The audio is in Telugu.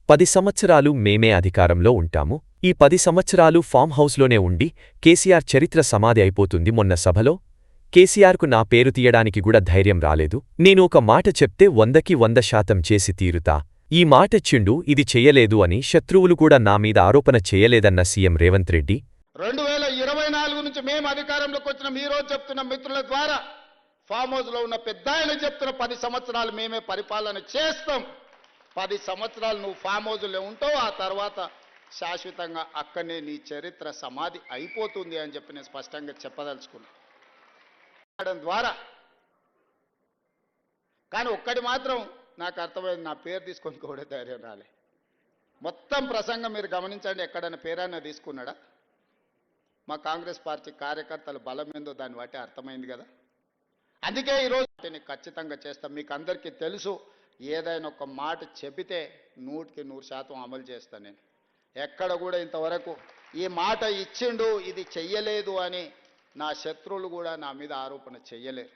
10 సంవత్సరాలు మేమే అధికారంలో ఉంటాము. ఈ 10 సంవత్సరాలు ఫామ్ హౌస్లోనే ఉండి కేసీఆర్ చరిత్ర సమాధి అయిపోతుంది. మొన్న సభలో కేసీఆర్కు నా పేరు తీయడానికి కూడా ధైర్యం రాలేదు. నేను ఒక మాట చెప్తే 100కి 100% చేసి తీరుతా. ఈ మాటిచ్చిండు, ఇది చెయ్యలేదు అని శత్రువులు కూడా నా మీద ఆరోపణ చేయలేదన్న సీఎం రేవంత్ రెడ్డి. 2024 నుంచి మేము అధికారంలోకి వచ్చిన ఈ రోజు చెప్తున్న మిత్రుల ద్వారా ఫామ్ హౌస్ లో ఉన్న పెద్ద ఆయన చెప్తున్న 10 సంవత్సరాలు మేమే పరిపాలన చేస్తాం. 10 సంవత్సరాలు నువ్వు ఫామ్ హౌస్లో ఉంటావు, ఆ తర్వాత శాశ్వతంగా అక్కడనే నీ చరిత్ర సమాధి అయిపోతుంది అని చెప్పి నేను స్పష్టంగా చెప్పదలుచుకున్నాను ద్వారా. కానీ ఒక్కటి మాత్రం నాకు అర్థమైంది, నా పేరు తీసుకొని కూడా ధైర్యం రాలే. మొత్తం ప్రసంగం మీరు గమనించండి, ఎక్కడైనా పేరైనా తీసుకున్నాడా? మా కాంగ్రెస్ పార్టీ కార్యకర్తల బలం ఏందో దాన్ని బట్టి అర్థమైంది కదా. అందుకే ఈరోజు నేను ఖచ్చితంగా చేస్తాం. మీకు అందరికీ తెలుసు, ఏదైనా ఒక మాట చెబితే 100కి 100% అమలు చేస్తాను. నేను ఎక్కడ కూడా ఇంతవరకు ఈ మాట ఇచ్చిండు ఇది చెయ్యలేదు అని నా శత్రువులు కూడా నా మీద ఆరోపణ చెయ్యలేరు.